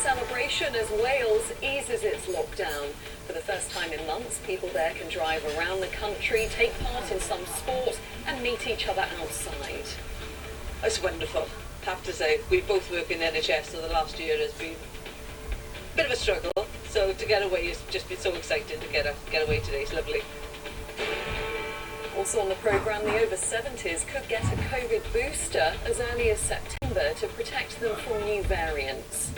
celebration as Wales eases its lockdown. For the first time in months, people there can drive around the country, take part in some sport and meet each other outside. It's wonderful. I have to say, we both work in the NHS, so the last year has been a bit of a struggle. So to get away has just been so exciting to get away today. It's lovely. Also on the programme, the over 70s could get a COVID booster as early as September to protect them from new variants.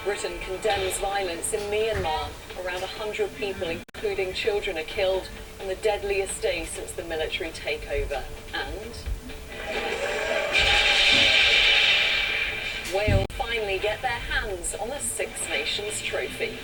Britain condemns violence in Myanmar. Around 100 people, including children, are killed on the deadliest day since the military takeover. And Wales finally get their hands on the Six Nations trophy.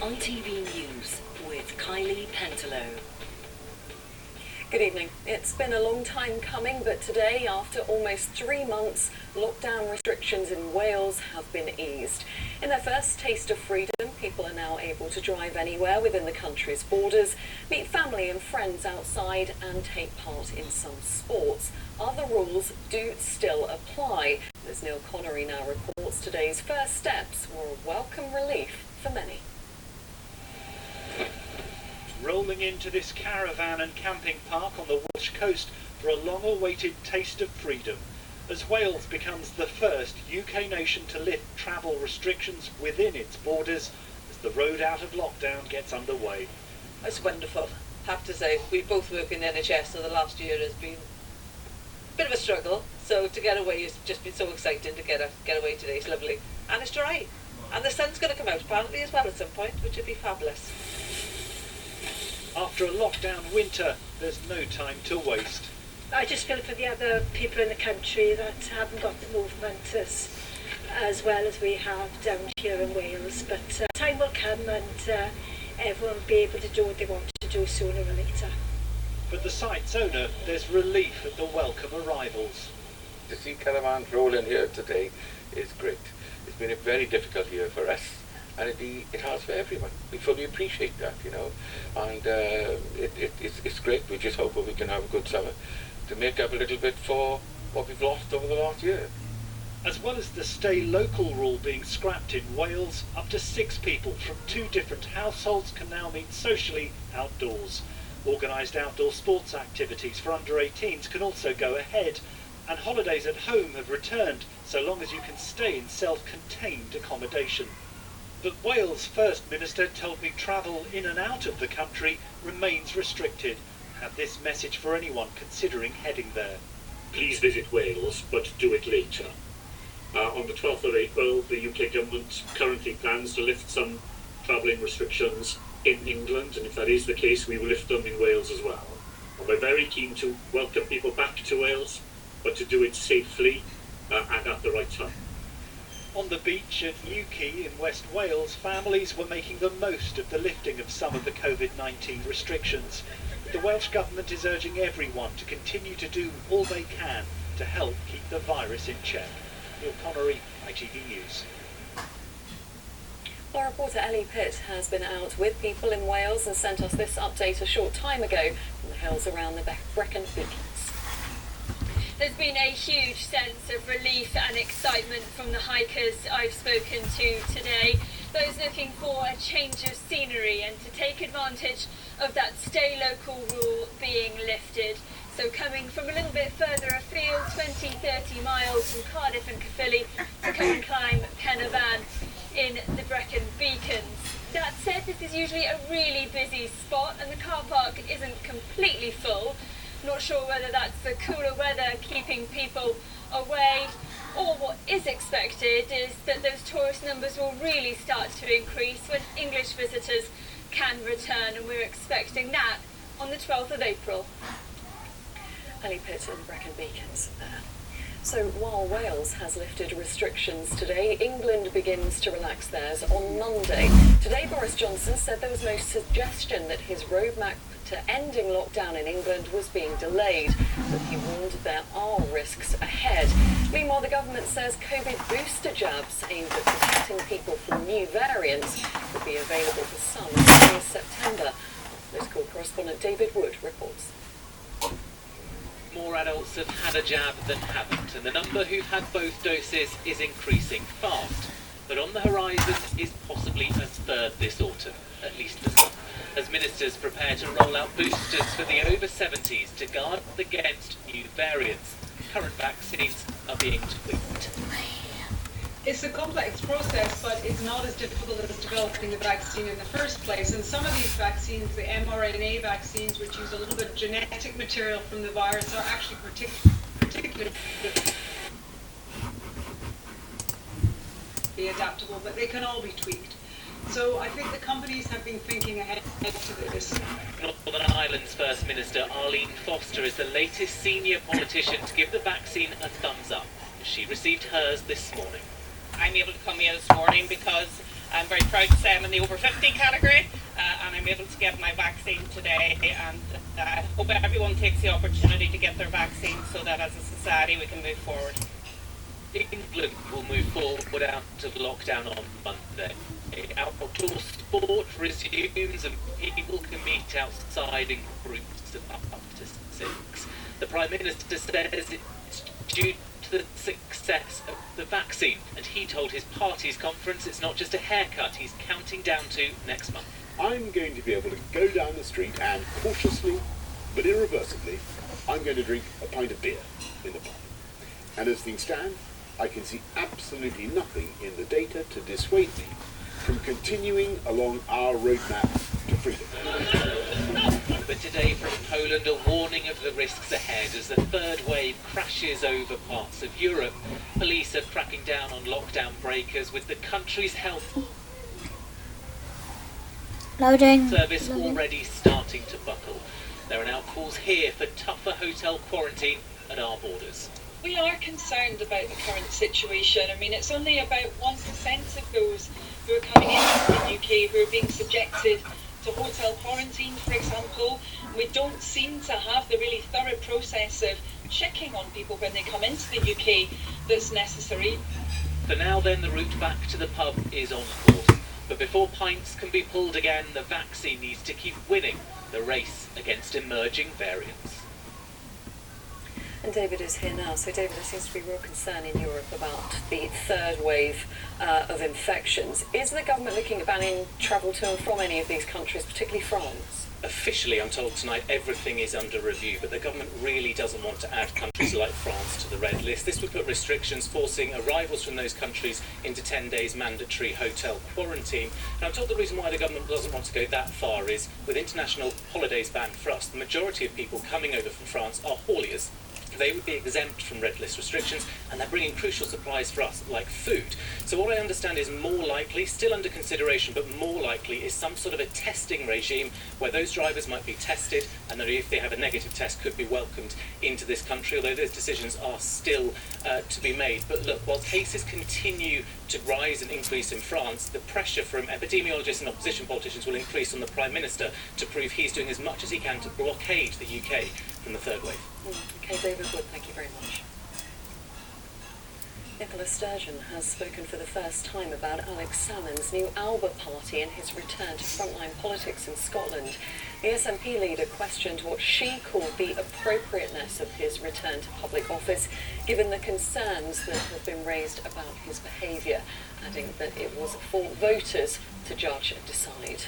ITV News with Kylie, Penterlow. Good evening. It's been a long time coming, but today, after almost 3 months, lockdown restrictions in Wales have been eased. In their first taste of freedom, people are now able to drive anywhere within the country's borders, meet family and friends outside and take part in some sports. Other rules do still apply. As Neil Connery now reports, today's first steps were a welcome relief for many. Rolling into this caravan and camping park on the Welsh coast for a long-awaited taste of freedom, as Wales becomes the first UK nation to lift travel restrictions within its borders as the road out of lockdown gets underway. It's wonderful. I have to say, we both work in the NHS, so the last year has been a bit of a struggle. So to get away has just been so exciting to get away today. It's lovely. And it's dry. And the sun's going to come out apparently as well at some point, which would be fabulous. After a lockdown winter, there's no time to waste. I just feel for the other people in the country that haven't got the movement as well as we have down here in Wales. But time will come and everyone will be able to do what they want to do sooner or later. For the site's owner, there's relief at the welcome arrivals. To see caravans roll in here today is great. It's been a very difficult year for us. And it has for everyone. We fully appreciate that, you know, and it's great. We just hope that we can have a good summer to make up a little bit for what we've lost over the last year. As well as the stay local rule being scrapped in Wales, up to 6 people from 2 different households can now meet socially outdoors. Organised outdoor sports activities for under 18s can also go ahead, and holidays at home have returned so long as you can stay in self-contained accommodation. But Wales' First Minister told me travel in and out of the country remains restricted. Have this message for anyone considering heading there. Please visit Wales, but do it later. On the 12th of April, the UK government currently plans to lift some travelling restrictions in England, and if that is the case, we will lift them in Wales as well. And we're very keen to welcome people back to Wales, but to do it safely and at the right time. On the beach at Newquay in West Wales, families were making the most of the lifting of some of the COVID-19 restrictions. The Welsh Government is urging everyone to continue to do all they can to help keep the virus in check. Neil Connery, ITV News. Our reporter Ellie Pitt has been out with people in Wales and sent us this update a short time ago from the hills around the Brecon Beacons. There's been a huge sense of relief and excitement from the hikers I've spoken to today. Those looking for a change of scenery and to take advantage of that stay local rule being lifted. So coming from a little bit further afield, 20-30 miles from Cardiff and Caerphilly, to come and climb Penterlow in the Brecon Beacons. That said, this is usually a really busy spot and the car park isn't completely full. Not sure whether that's the cooler weather keeping people away, or what is expected is that those tourist numbers will really start to increase when English visitors can return, and we're expecting that on the 12th of April. Ellie Pitt and Brecon Beacons there. So while Wales has lifted restrictions today, England begins to relax theirs on Monday. Today Boris Johnson said there was no suggestion that his roadmap to ending lockdown in England was being delayed. but he warned there are risks ahead. Meanwhile, the government says COVID booster jabs aimed at protecting people from new variants will be available for some as early as September. Political correspondent David Wood reports. More adults have had a jab than haven't, and the number who've had both doses is increasing fast. But on the horizon is possibly a third this autumn, at least for some, as ministers prepare to roll out boosters for the over 70s to guard against new variants. Current vaccines are being tweaked. It's a complex process, but it's not as difficult as developing the vaccine in the first place. And some of these vaccines, the mRNA vaccines, which use a little bit of genetic material from the virus, are actually particularly adaptable, but they can all be tweaked. So I think the companies have been thinking ahead to this. Northern Ireland's First Minister Arlene Foster is the latest senior politician to give the vaccine a thumbs up. She received hers this morning. I'm able to come here this morning because I'm very proud to say I'm in the over 50 category and I'm able to get my vaccine today, and I hope everyone takes the opportunity to get their vaccine so that as a society we can move forward. England will move forward out of lockdown on Monday. Outdoor sport resumes and people can meet outside in groups of up to 6. The Prime Minister says it's due to the success of the vaccine, and he told his party's conference it's not just a haircut he's counting down to next month. I'm going to be able to go down the street and cautiously but irreversibly I'm going to drink a pint of beer in the park. And as things stand, I can see absolutely nothing in the data to dissuade me from continuing along our roadmap to freedom. But today from Poland, a warning of the risks ahead as the third wave crashes over parts of Europe. Police are cracking down on lockdown breakers with the country's health service already starting to buckle. There are now calls here for tougher hotel quarantine at our borders. We are concerned about the current situation. I mean, it's only about 1% of those who are coming into the UK who are being subjected to hotel quarantine, for example. We don't seem to have the really thorough process of checking on people when they come into the UK that's necessary. For now then, the route back to the pub is on course. But before pints can be pulled again, the vaccine needs to keep winning the race against emerging variants. And David is here now. So David, there seems to be real concern in Europe about the third wave of infections. Is the government looking at banning travel to and from any of these countries, particularly France? Officially, I'm told tonight, everything is under review, but the government really doesn't want to add countries like France to the red list. This would put restrictions forcing arrivals from those countries into 10 days mandatory hotel quarantine. And I'm told the reason why the government doesn't want to go that far is, with international holidays banned for us, the majority of people coming over from France are hauliers. They would be exempt from red list restrictions, and they're bringing crucial supplies for us, like food. So what I understand is more likely, still under consideration, but more likely is some sort of a testing regime where those drivers might be tested, and that if they have a negative test, could be welcomed into this country, although those decisions are still to be made. But look, while cases continue to rise and increase in France, the pressure from epidemiologists and opposition politicians will increase on the Prime Minister to prove he's doing as much as he can to blockade the UK from the third wave. Okay, David Wood, thank you very much. Nicola Sturgeon has spoken for the first time about Alex Salmond's new Alba party and his return to frontline politics in Scotland. The SNP leader questioned what she called the appropriateness of his return to public office, given the concerns that have been raised about his behaviour, adding that it was for voters to judge and decide.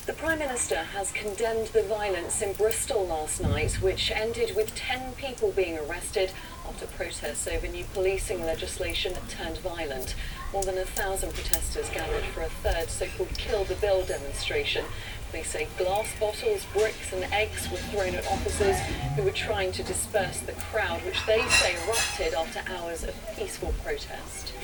The Prime Minister has condemned the violence in Bristol last night, which ended with 10 people being arrested after protests over new policing legislation turned violent. More than 1,000 protesters gathered for a third so-called Kill the Bill demonstration. Police say glass bottles, bricks and eggs were thrown at officers who were trying to disperse the crowd, which they say erupted after hours of peaceful protest.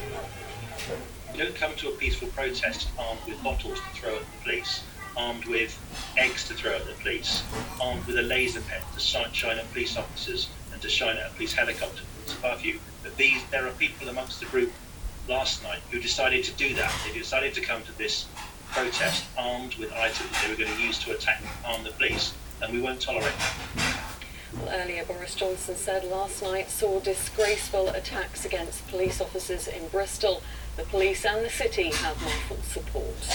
You don't come to a peaceful protest armed with bottles to throw at the police, armed with eggs to throw at the police, armed with a laser pen to shine at police officers and to shine at a police helicopter that's above you. But there are people amongst the group last night who decided to do that. They decided to come to this protest armed with items they were going to use to attack and harm the police, and we won't tolerate that. Well, earlier, Boris Johnson said last night saw disgraceful attacks against police officers in Bristol. The police and the city have my full support.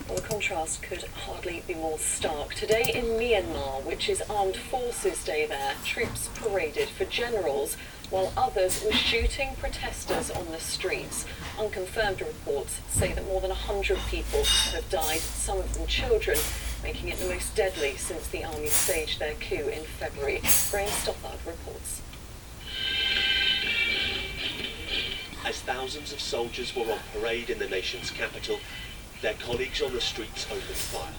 Well, the contrast could hardly be more stark. Today in Myanmar, which is Armed Forces Day there, troops paraded for generals, while others were shooting protesters on the streets. Unconfirmed reports say that more than 100 people have died, some of them children, making it the most deadly since the army staged their coup in February. Graham Stothard reports. As thousands of soldiers were on parade in the nation's capital, their colleagues on the streets opened fire,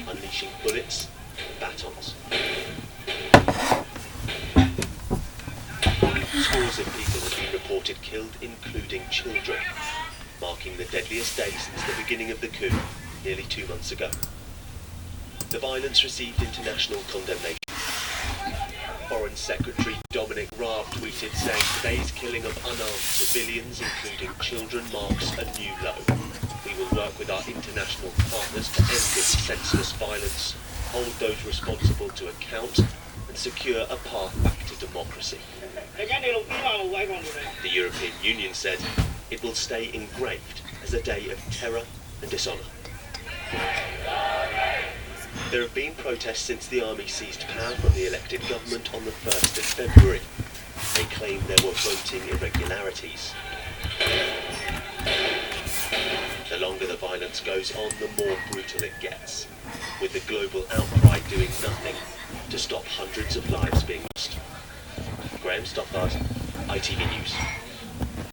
unleashing bullets and batons. Scores of people have been reported killed, including children, marking the deadliest day since the beginning of the coup, nearly 2 months ago. The violence received international condemnation. Foreign Secretary Dominic Raab tweeted saying today's killing of unarmed civilians, including children, marks a new low. We will work with our international partners to end this senseless violence, hold those responsible to account, and secure a path back to democracy. The European Union said it will stay engraved as a day of terror and dishonour. There have been protests since the army seized power from the elected government on the 1st of February. They claim there were voting irregularities. The longer the violence goes on, the more brutal it gets, with the global outcry doing nothing to stop hundreds of lives being lost. Graham Stothard, ITV News.